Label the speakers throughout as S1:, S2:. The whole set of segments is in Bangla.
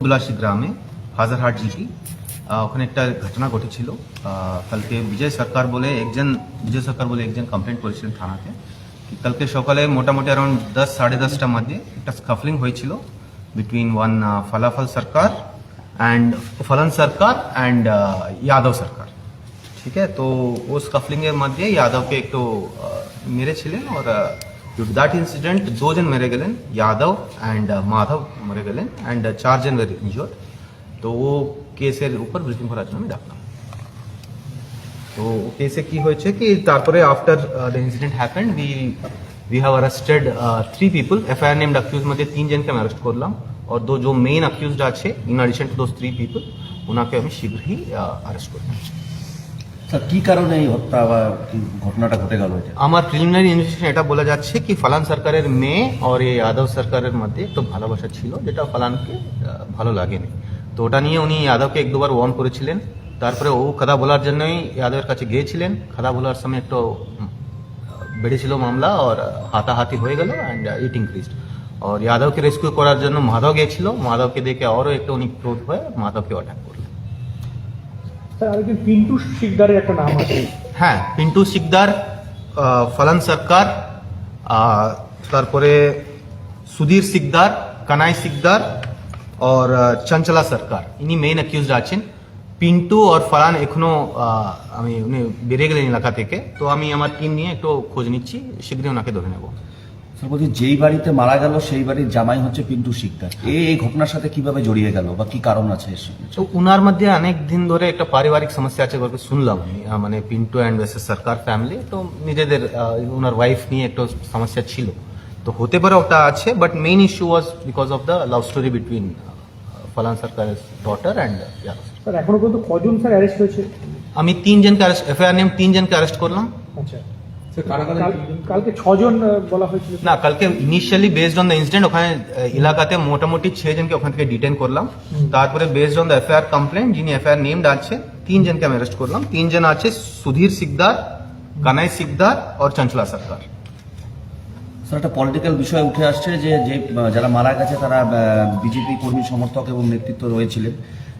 S1: বিলাসী গ্রামে হাজারহাট জিটি ওখানে একটা ঘটনা ঘটেছিল। কালকে বিজয় সরকার বলে একজন কমপ্লেন করেছিলেন থানাতে কি কালকে সকালে মোটামুটি অ্যারাউন্ড 10 সাড়ে 10টার মধ্যে একটা স্কাফলিং হয়েছিল বিটুইন ওয়ান फलन सरकार एंड यादव सरकार। ठीक है, तो वो स्कफलिंग के मध्य यादव के एक तो मेरे छिलेन और ड्यू टू दैट इंसिडेंट 2 जन मेरे गए यादव एंड माधव मरे गए एंड 4 जन वेर इंजर्ड। तो वो केसের উপর ব্রিফিং করার জন্য আমি ডাকলাম। তো কেসে কি হয়েছে কি তারপরে after the incident happened we have arrested 3 people। FIR named accused মধ্যে 3 জনকে আমি অ্যারেস্ট করলাম और दो जो मेन अक्यूज्ड আছে in addition to those 3 people ওনাকে আমি শীঘ্রই অ্যারেস্ট করব।
S2: স্যার কি কারণে এই হত্যা বা ঘটনাটা ঘটে গেল? এটা
S1: আমার প্রিলিমিনারি ইনভেস্টিগেশন এটা বলা যাচ্ছে কি ফলান সরকারের মেয়ে আর এই যাদব সরকারের মধ্যে একটু ভালোবাসা ছিল যেটা ফলানকে ভালো লাগেনি। তো ওটা নিয়ে উনি যাদবকে এক দুবার ওয়ার্ন করেছিলেন। তারপরে ও কথা বলার জন্যই যাদবের কাছে গিয়েছিলেন। কথা বলার সময় একটু বেড়েছিল মামলা আর হাতাহাতি হয়ে গেল এন্ড ইট ইনক্রিজড। और यादव के रेस्क्यू করার জন্য মাধব গিয়েছিল। মাধবকে দেখে আরো একটা উনি ক্রোধ হয়ে মাধবকে অ্যাটাক করলেন।
S3: স্যার আরেকজন পিন্টু শিকদারের একটা নাম আছে।
S1: হ্যাঁ, পিন্টু শিকদার, ফলন সরকার, তারপরে সুধীর শিকদার, কানাই শিকদার और চঞ্চলা সরকার ইনি মেইন অ্যাকিউজড আছেন। পিন্টু আর ফলান এখনো আমি উনি বেরিয়ে গেলেন এলাকা থেকে। তো আমি আমার টিম নিয়ে একটু খোঁজ নিচ্ছি, শীঘ্রই ওনাকে ধরে নেব।
S2: স্যার বলছি যেই বাড়িতে মারা গেল সেই বাড়ির জামাই হচ্ছে পিন্টু শিকদার। এই ঘটনার সাথে কিভাবে জড়িয়ে গেল বা কি কারণ আছে এর সঙ্গে?
S1: তো উনার মধ্যে অনেক দিন ধরে একটা পারিবারিক সমস্যা আছে বলে শুনলাম আমি। মানে Pintu and Oasis Sarkar family তো নিজেদের ওনার ওয়াইফ নিয়ে একটা সমস্যা ছিল। তো হতে পারে ওটা আছে, but main issue was because of the love story between ফলান সরকারের ডটার অ্যান্ড ইয়াদব।
S3: স্যার এখনো পর্যন্ত কজন স্যার অ্যারেস্ট হয়েছে?
S1: আমি 3 জনকে অ্যারেস্ট, এফআইআর নেম 3 জনকে অ্যারেস্ট করলাম।
S3: আচ্ছা কালকে 6 জন বলা হয়েছিল
S1: না, কালকে initially based on the incident ওখানে এলাকাতে মোটামুটি 6 জনকে ওখান থেকে ডিটেন করলাম। তারপরে based on the FIR complain যিনি এফআইআর নেমড আছে 3 জনকে আমি অ্যারেস্ট করলাম। 3 জন আছে সুধীর শিকদার, কানাই শিকদার और চঞ্চলা সরকার।
S2: স্যার একটা পলিটিক্যাল বিষয় উঠে আসছে যে যারা মারা গেছে তারা বিজেপি কর্মী সমর্থক এবং নেতৃত্ব রয়েছিলেন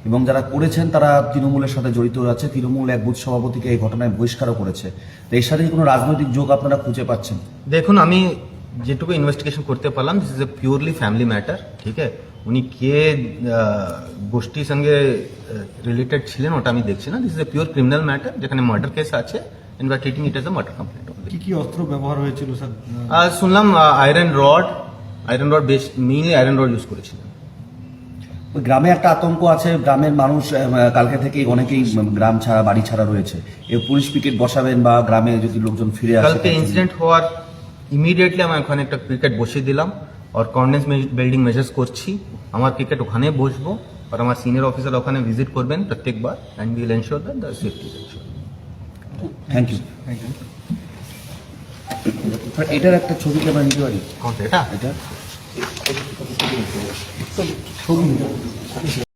S2: এবং যারা করেছেন তারা তৃণমূলের সাথে জড়িত আছে। তৃণমূল এক বুথ সভাপতিকে এই ঘটনায় বহিষ্কারও করেছে। তো এর সাথে কোনো রাজনৈতিক যোগ আপনারা খুঁজে পাচ্ছেন?
S1: দেখুন, আমি যেটুকু ইনভেস্টিগেশন করতে পারলাম this is A purely family matter. ঠিক আছে, উনি কে গোষ্ঠীর সঙ্গে রিলেটেড ছিলেন ওটা আমি দেখছি না। This is a pure criminal matter যেখানে মার্ডার কেস আছে and we are treating it as a murder complaint.
S4: কি কি অস্ত্র ব্যবহার হয়েছিল স্যার?
S1: শুনলাম iron rod mainly iron rod use করেছিলেন।
S2: ওই গ্রামে একটা আতঙ্ক আছে, গ্রামের মানুষ কালকে থেকেই অনেকেই গ্রাম ছাড়া বাড়ি ছাড়া রয়েছে। এই পুলিশ পিকেট বসাবেন বা গ্রামে যদি লোকজন ফিরে আসে?
S1: কালকে ইনসিডেন্ট হওয়ার ইমিডিয়েটলি আমি ওখানে একটা ক্রিকেট বসিয়ে দিলাম আর কর্ডনেন্স বিল্ডিং মেজার্স করছি। আমার ক্রিকেট ওখানে বসবো আর আমার সিনিয়র অফিসার ওখানে ভিজিট করবেন প্রত্যেকবার and will ensure that the safety is ensure.
S2: Thank you. এটার একটা ছবি কি আমরা নিতে পারি?
S1: কোনটা এটা?
S2: এটা